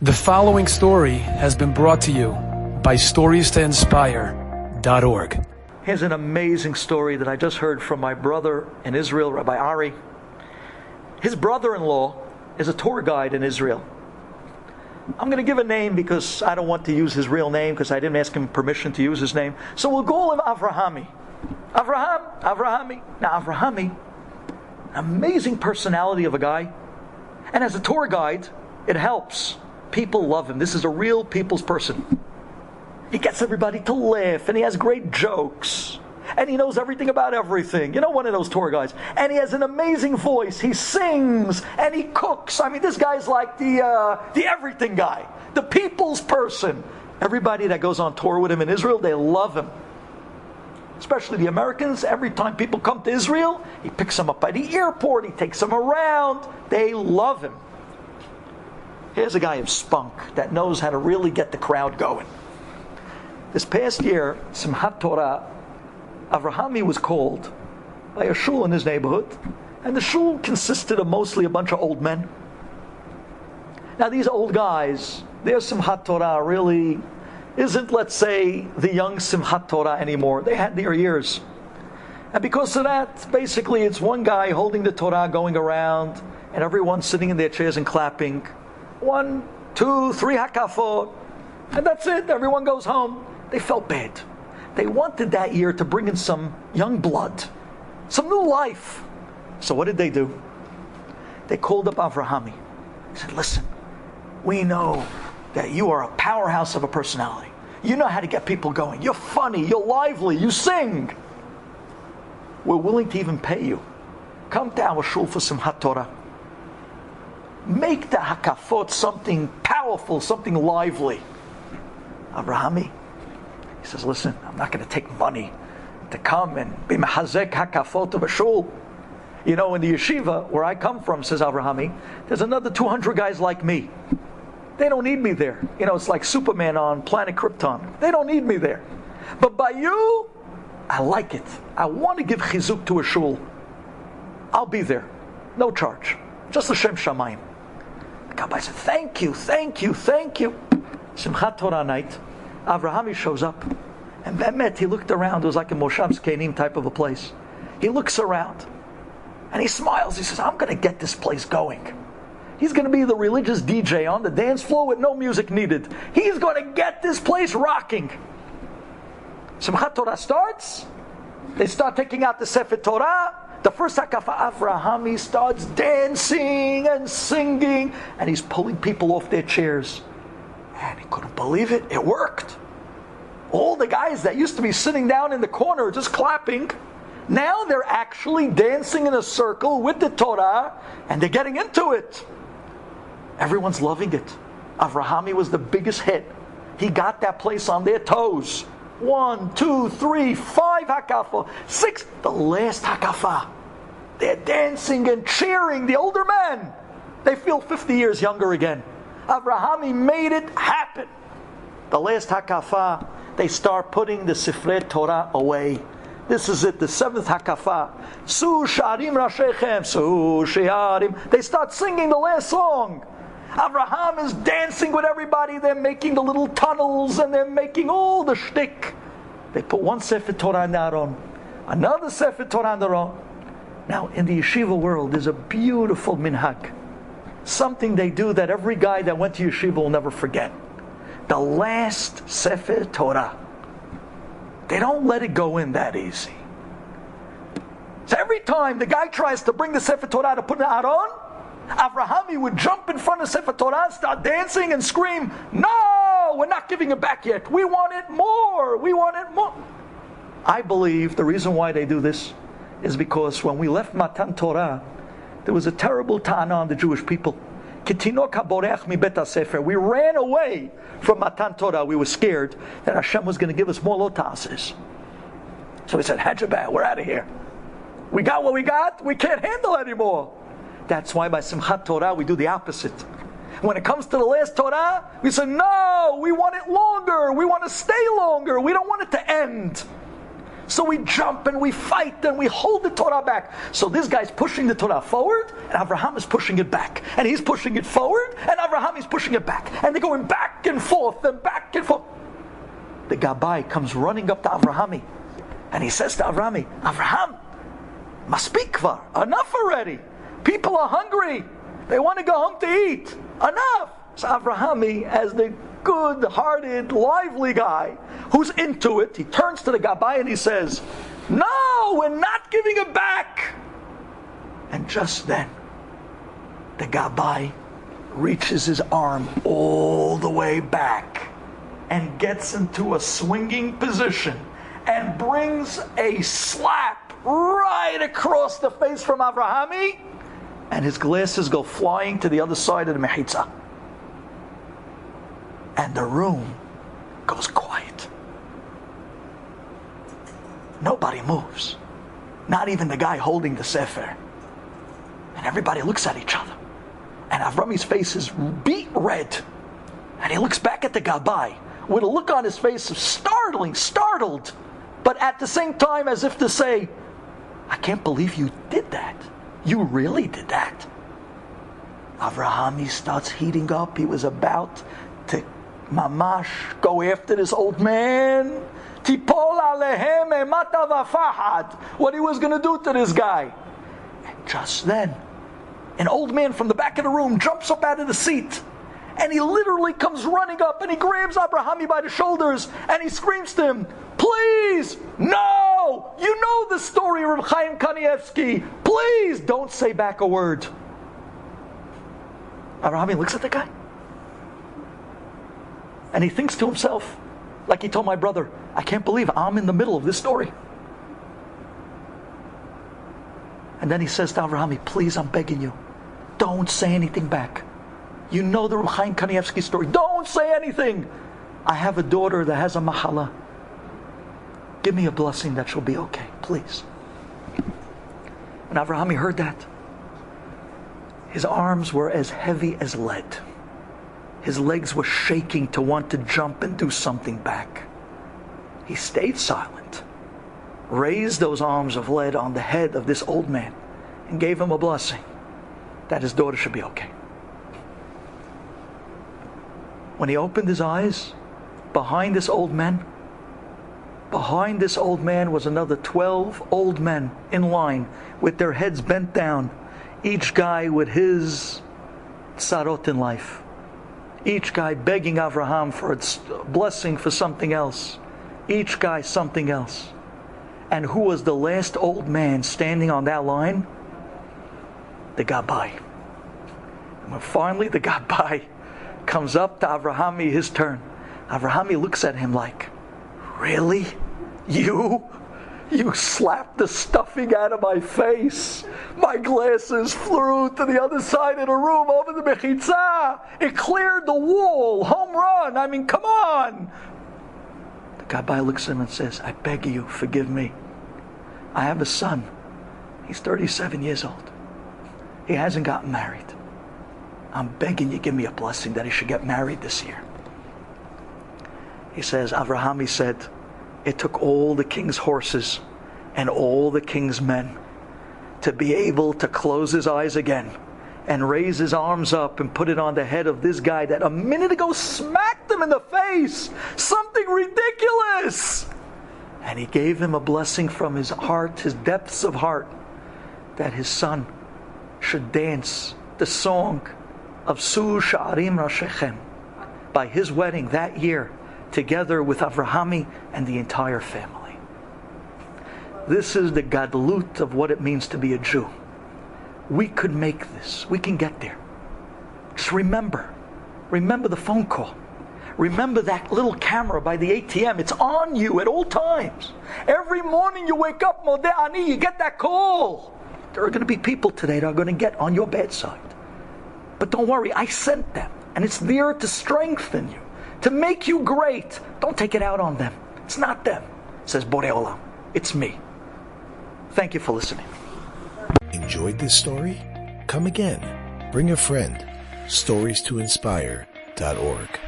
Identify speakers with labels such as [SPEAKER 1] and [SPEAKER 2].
[SPEAKER 1] The following story has been brought to you by StoriesToInspire.org.
[SPEAKER 2] Here's an amazing story that I just heard from my brother in Israel, Rabbi Ari. His brother-in-law is a tour guide in Israel. I'm going to give a name because I don't want to use his real name because I didn't ask him permission to use his name. So we'll call him Avrahami. Avrahami. Now Avrahami, an amazing personality of a guy. And as a tour guide, it helps. People love him. This is a real people's person. He gets everybody to laugh, and he has great jokes. And he knows everything about everything. You know, one of those tour guides. And he has an amazing voice. He sings, and he cooks. I mean, this guy's like the everything guy. The people's person. Everybody that goes on tour with him in Israel, they love him. Especially the Americans. Every time people come to Israel, he picks them up by the airport. He takes them around. They love him. Here's a guy of spunk that knows how to really get the crowd going. This past year, Simchat Torah, Avrahami was called by a shul in his neighborhood, and the shul consisted of mostly a bunch of old men. Now these old guys, their Simchat Torah really isn't, let's say, the young Simchat Torah anymore. They had their years. And because of that, basically it's one guy holding the Torah going around, and everyone sitting in their chairs and clapping. 1, 2, 3 hakafot, and that's it. Everyone goes home. They felt bad. They wanted that year to bring in some young blood, some new life. So what did they do? They called up Avrahami. They said, listen, we know that you are a powerhouse of a personality. You know how to get people going. You're funny, you're lively, you sing. We're willing to even pay you. Come to our shul for Simchat Torah. Make the hakafot something powerful, something lively. Avrahami, he says, listen, I'm not going to take money to come and be mehazek hakafot of a shul. You know, in the yeshiva where I come from, says Avrahami, there's another 200 guys like me. They don't need me there. You know, it's like Superman on planet Krypton. They don't need me there. But by you, I like it. I want to give chizuk to a shul. I'll be there. No charge. Just l'shem shamayim. The Rabbi said, thank you. Simchat Torah night, Avrahami shows up. And Bemet, he looked around. It was like a Moshav Zkenim type of a place. He looks around. And he smiles. He says, I'm going to get this place going. He's going to be the religious DJ on the dance floor with no music needed. He's going to get this place rocking. Simchat Torah starts. They start taking out the Sefer Torah. The first hakafa, Avrahami starts dancing and singing, and he's pulling people off their chairs. And he couldn't believe it. It worked. All the guys that used to be sitting down in the corner just clapping, now they're actually dancing in a circle with the Torah, and they're getting into it. Everyone's loving it. Avrahami was the biggest hit. He got that place on their toes. 1, 2, 3, 5 hakafa, 6. The last hakafa, they're dancing and cheering. The older men, they feel 50 years younger again. Avrahami made it happen. The last hakafa, they start putting the Sifrei Torah away. This is it, the 7th hakafa. Su sharim rashechem, su shiarim. They start singing the last song. Avraham is dancing with everybody. They're making the little tunnels and they're making all the shtick. They put one Sefer Torah in the Aron, another Sefer Torah in the Aron. Now, in the yeshiva world, there's a beautiful minhag. Something they do that every guy that went to yeshiva will never forget. The last Sefer Torah. They don't let it go in that easy. So every time the guy tries to bring the Sefer Torah to put in the Aron, Avrahami would jump in front of Sefer Torah, start dancing and scream, no, we're not giving it back yet. We want it more. I believe the reason why they do this is because when we left Matan Torah, there was a terrible ta'ana on the Jewish people. We ran away from Matan Torah. We were scared that Hashem was going to give us more lotases. So we said, Hajjabah, we're out of here. We got what we got. We can't handle anymore. That's why by Simchat Torah we do the opposite. When it comes to the last Torah, we say, no, we want it longer. We want to stay longer. We don't want it to end. So we jump and we fight and we hold the Torah back. So this guy's pushing the Torah forward, and Avraham is pushing it back. And he's pushing it forward, and Avraham is pushing it back. And they're going back and forth and back and forth. The Rabbi comes running up to Avraham, and he says to Avraham, Avraham, Maspik kvar, enough already. People are hungry. They want to go home to eat. Enough. So Avraham, as the good-hearted, lively guy who's into it, he turns to the Rabbi and he says, no, we're not giving it back. And just then, the Rabbi reaches his arm all the way back and gets into a swinging position and brings a slap right across the face from Avraham, and his glasses go flying to the other side of the Mechitza. And the room goes quiet. Nobody moves. Not even the guy holding the Sefer. And everybody looks at each other. And Avrami's face is beet red. And he looks back at the Rabbi with a look on his face of startled, but at the same time as if to say, I can't believe you did that. You really did that. Avraham starts heating up. He was about to mamash go after this old man. Tipol alehem emata v'fahad. What he was going to do to this guy. And just then, an old man from the back of the room jumps up out of the seat. And he literally comes running up and he grabs Avraham by the shoulders and he screams to him, please, no! You know the story of Reb Chaim Kanievsky. Please don't say back a word. Avraham looks at the guy. And he thinks to himself, like he told my brother, I can't believe I'm in the middle of this story. And then he says to Avraham, please, I'm begging you, don't say anything back. You know the Reb Chaim Kanievsky story. Don't say anything. I have a daughter that has a mahala. Give me a blessing that she'll be okay, please. When Avraham heard that, his arms were as heavy as lead. His legs were shaking to want to jump and do something back. He stayed silent, raised those arms of lead on the head of this old man, and gave him a blessing that his daughter should be okay. When he opened his eyes, behind this old man was another 12 old men in line with their heads bent down, each guy with his tzarot in life. Each guy begging Avraham for a blessing for something else. Each guy something else. And who was the last old man standing on that line? The Rabbi. And when finally the Rabbi comes up to Avraham, his turn, Avraham looks at him like, really? You slapped the stuffing out of my face. My glasses flew to the other side of the room over the Mechitza. It cleared the wall. Home run. I mean, come on. The Rabbi looks at him and says, I beg you, forgive me. I have a son. He's 37 years old. He hasn't gotten married. I'm begging you, give me a blessing that he should get married this year. He says, Avraham said, it took all the king's horses and all the king's men to be able to close his eyes again and raise his arms up and put it on the head of this guy that a minute ago smacked him in the face. Something ridiculous. And he gave him a blessing from his heart, his depths of heart, that his son should dance the song of Su Sha'arim Rashechem by his wedding that year, together with Avraham and the entire family. This is the gadlut of what it means to be a Jew. We could make this. We can get there. Just remember the phone call. Remember that little camera by the ATM. It's on you at all times. Every morning you wake up, Modeh Ani, you get that call. There are going to be people today that are going to get on your bedside. But don't worry, I sent them. And it's there to strengthen you, to make you great. Don't take it out on them. It's not them, says Borei Olam. It's me. Thank you for listening.
[SPEAKER 3] Enjoyed this story? Come again. Bring a friend. StoriesToInspire.org